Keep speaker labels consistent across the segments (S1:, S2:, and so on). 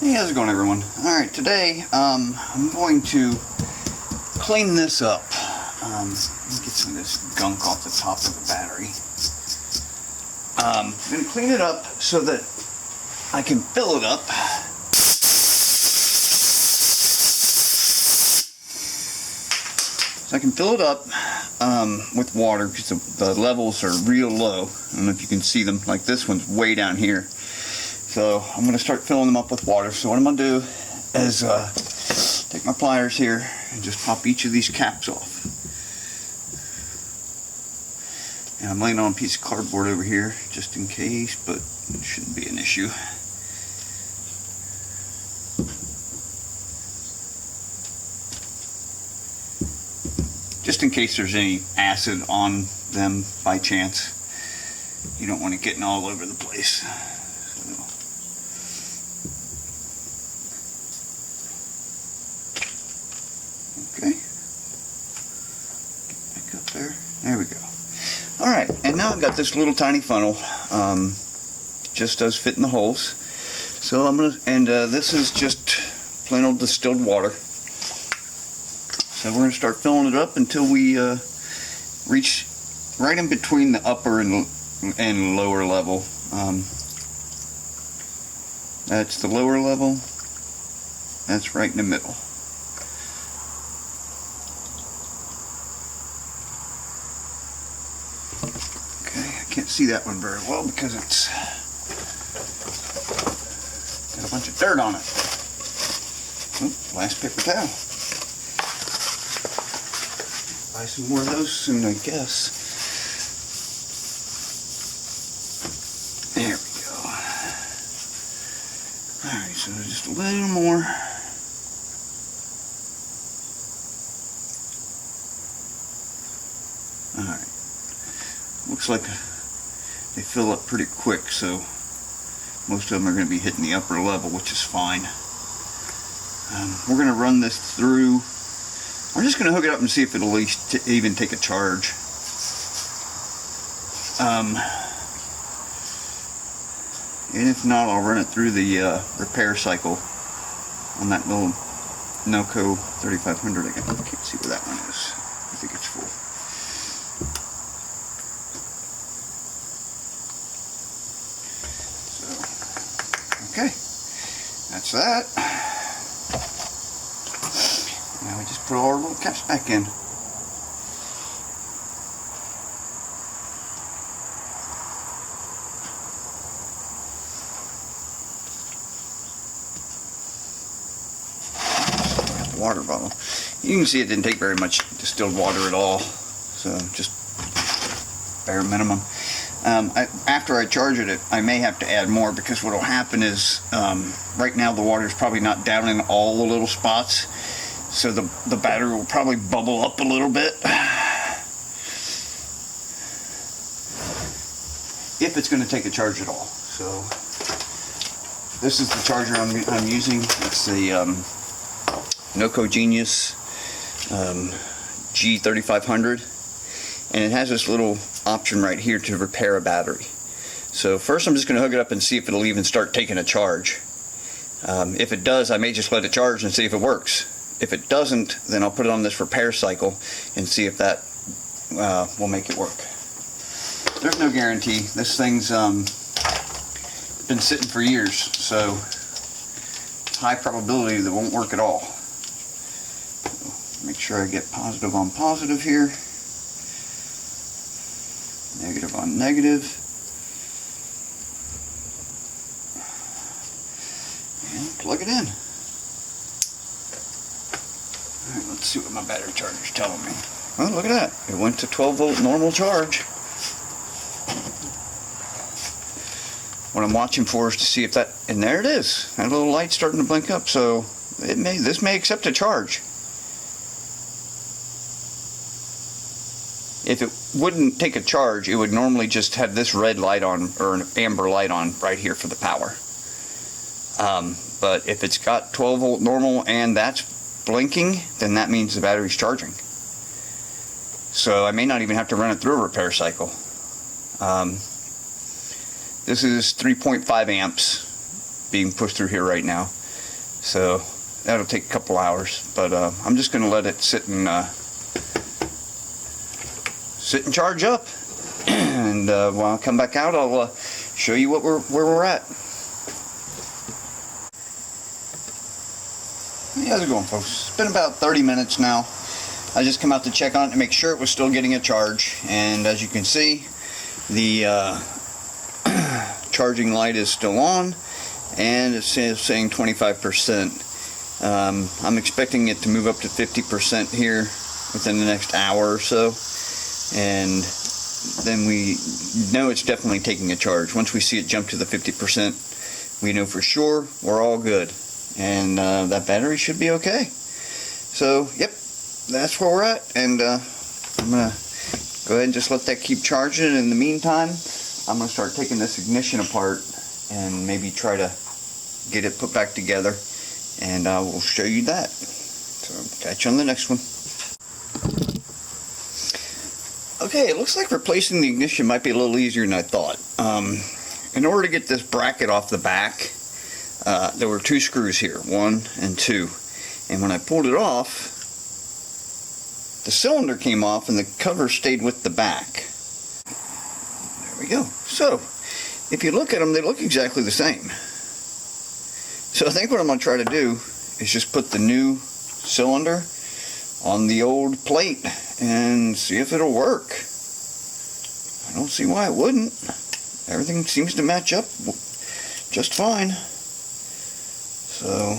S1: Hey, how's it going, everyone? Alright, today I'm going to clean this up. Let me get some of this gunk off the top of the battery. I'm going to clean it up so that I can fill it up. So I can fill it up with water because the levels are real low. I don't know if you can see them. Like this one's way down here. So I'm going to start filling them up with water. So what I'm going to do is take my pliers here and just pop each of these caps off. And I'm laying on a piece of cardboard over here just in case, but it shouldn't be an issue. Just in case there's any acid on them by chance. You don't want it getting all over the place. Okay, get back up there. There we go. Alright, and now I've got this little tiny funnel. Just does fit in the holes. So I'm gonna, and this is just plain old distilled water. So we're gonna start filling it up until we reach right in between the upper and lower level. That's the lower level. That's right in the middle. Can't see that one very well because it's got a bunch of dirt on it. Oh, last paper towel. Buy some more of those soon, I guess. There we go. Alright, so just a little more. Alright. Looks like they fill up pretty quick, so most of them are going to be hitting the upper level, which is fine. We're going to run this through. I'm just going to hook it up and see if it'll even take a charge. And if not, I'll run it through the repair cycle on that little Yamaha 3500. I can't see where that one is. I think it's full. Okay, that's that. Now we just put all our little caps back in. Got the water bottle. You can see it didn't take very much distilled water at all, so just bare minimum. After I charge it, I may have to add more because what will happen is right now the water is probably not down in all the little spots, so the battery will probably bubble up a little bit. If it's going to take a charge at all. So this is the charger I'm using. It's the Yamaha Genius G3500. And it has this little option right here to repair a battery. So first I'm just going to hook it up and see if it'll even start taking a charge. If it does, I may just let it charge and see if it works. If it doesn't, then I'll put it on this repair cycle and see if that will make it work. There's no guarantee. This thing's been sitting for years, so it's high probability that it won't work at all. Make sure I get positive on positive here. Negative on negative. And plug it in. Alright, let's see what my battery charger's telling me. Well, look at that. It went to 12 volt normal charge. What I'm watching for is to see if that, and there it is. That little light's starting to blink up, so this may accept a charge. If it wouldn't take a charge, it would normally just have this red light on, or an amber light on right here for the power. But if it's got 12 volt normal and that's blinking, then that means the battery's charging. So I may not even have to run it through a repair cycle. This is 3.5 amps being pushed through here right now. So that'll take a couple hours, but I'm just going to let it sit and charge up, and when I come back out, I'll show you where we're at. Hey, how's it going, folks? It's been about 30 minutes now. I just come out to check on it to make sure it was still getting a charge, and as you can see, the charging light is still on, and it's saying 25%. I'm expecting it to move up to 50% here within the next hour or so, and then we know it's definitely taking a charge. Once we see it jump to the 50%, we know for sure we're all good, and that battery should be okay. So, yep, that's where we're at, and I'm going to go ahead and just let that keep charging. In the meantime, I'm going to start taking this ignition apart and maybe try to get it put back together, and I will show you that. So, catch you on the next one. Okay, it looks like replacing the ignition might be a little easier than I thought. In order to get this bracket off the back, there were 2 screws here, 1 and 2. And when I pulled it off, the cylinder came off and the cover stayed with the back. There we go. So, if you look at them, they look exactly the same. So I think what I'm going to try to do is just put the new cylinder on the old plate and see if it'll work. I don't see why it wouldn't. Everything seems to match up just fine. So,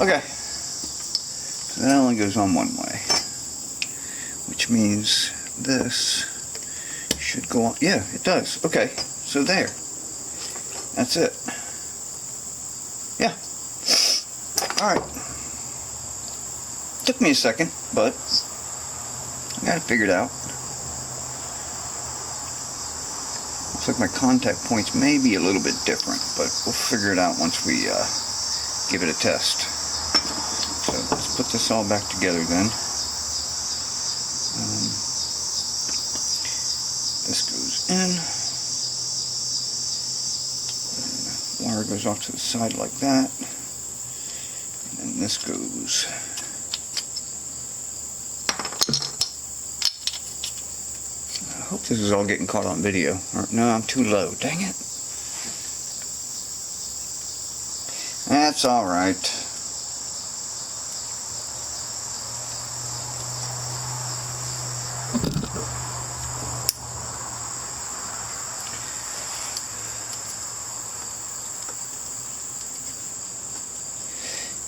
S1: okay. So that only goes on one way, which means this should go on. Yeah, it does. Okay, so there. That's it. Yeah. Alright. Took me a second, but I got it figured out. Looks like my contact points may be a little bit different, but we'll figure it out once we give it a test. So let's put this all back together then. This goes in. Wire goes off to the side like that. And then this goes. I hope this is all getting caught on video. Or, no, I'm too low. Dang it. That's alright.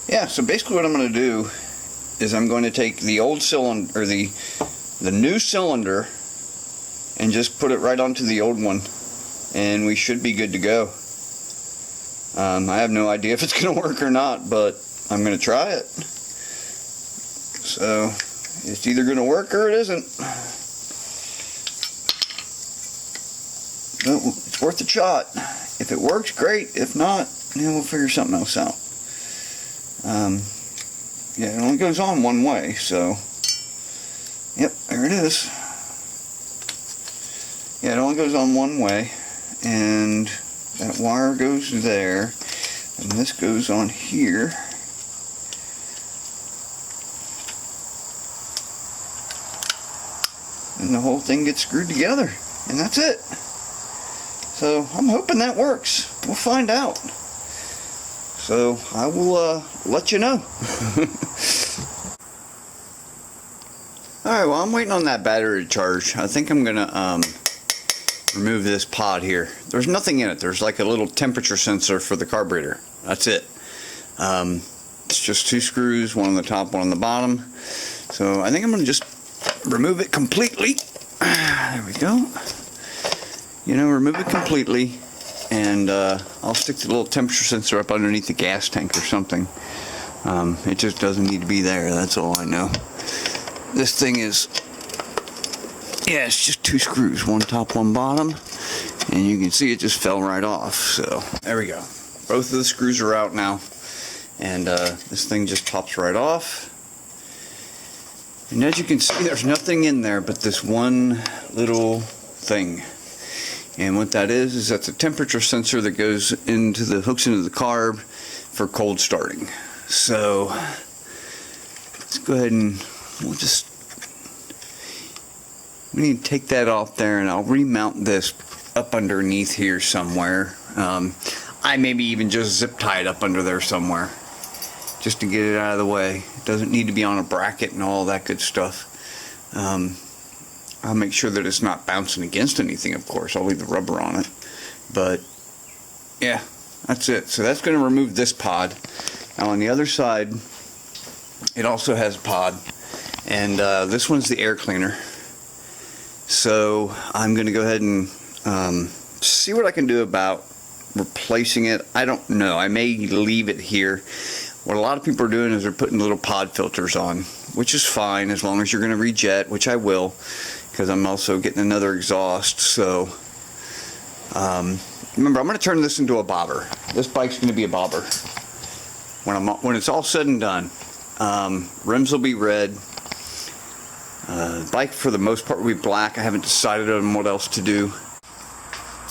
S1: Yeah, so basically what I'm going to do is I'm going to take the old cylinder, or the new cylinder, and just put it right onto the old one, and we should be good to go. I have no idea if it's going to work or not, but I'm going to try it. So it's either going to work or it isn't. But it's worth a shot. If it works, great. If not, then we'll figure something else out. Yeah, it only goes on one way, so yep, there it is. Yeah, it only goes on one way, and that wire goes there, and this goes on here. And the whole thing gets screwed together, and that's it. So I'm hoping that works. We'll find out. So I will let you know. Alright, well, I'm waiting on that battery to charge. I think I'm going to remove this pod here. There's nothing in it. There's like a little temperature sensor for the carburetor. That's it. It's just 2 screws, one on the top, one on the bottom. So I think I'm going to just remove it completely. There we go. You know, remove it completely. And I'll stick the little temperature sensor up underneath the gas tank or something. It just doesn't need to be there, that's all I know. This thing is, yeah, it's just 2 screws, one top, one bottom, and you can see it just fell right off. So there we go. Both of the screws are out now, and this thing just pops right off. And as you can see, there's nothing in there but this one little thing. And what that is that's a temperature sensor that goes into the hooks into the carb for cold starting. So let's go ahead and we need to take that off there, and I'll remount this up underneath here somewhere. I maybe even just zip tie it up under there somewhere just to get it out of the way. It doesn't need to be on a bracket and all that good stuff. I'll make sure that it's not bouncing against anything, of course. I'll leave the rubber on it. But yeah, that's it. So that's going to remove this pod. Now on the other side, it also has a pod, and this one's the air cleaner. So I'm going to go ahead and see what I can do about replacing it. I don't know. I may leave it here. What a lot of people are doing is they're putting little pod filters on, which is fine as long as you're going to rejet, which I will, because I'm also getting another exhaust. So remember, I'm going to turn this into a bobber. This bike's going to be a bobber when it's all said and done. Rims will be red. The bike for the most part will be black. I haven't decided on what else to do.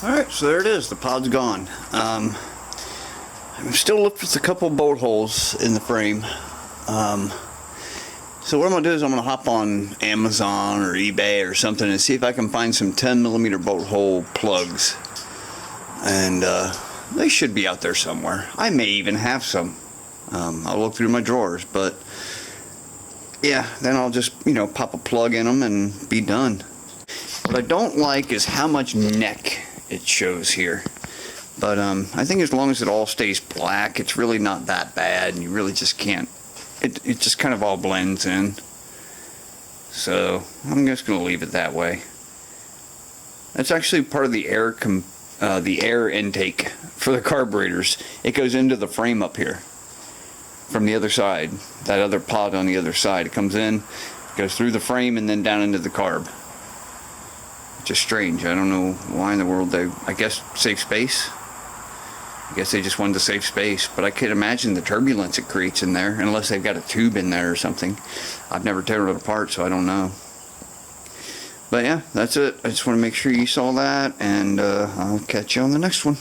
S1: Alright, so there it is. The pod's gone. I'm still left with a couple bolt holes in the frame. So what I'm going to do is I'm going to hop on Amazon or eBay or something and see if I can find some 10mm bolt hole plugs. And they should be out there somewhere. I may even have some. I'll look through my drawers, but yeah, then I'll just, pop a plug in them and be done. What I don't like is how much neck it shows here. But I think as long as it all stays black, it's really not that bad, and you really just can't. It just kind of all blends in. So I'm just going to leave it that way. That's actually part of the air intake for the carburetors. It goes into the frame up here from the other side. That other pod on the other side. It comes in, goes through the frame, and then down into the carb. Just strange. I don't know why in the world I guess save space. I guess they just wanted to save space, but I could imagine the turbulence it creates in there, unless they've got a tube in there or something. I've never taken it apart, so I don't know. But yeah, that's it. I just want to make sure you saw that, and I'll catch you on the next one.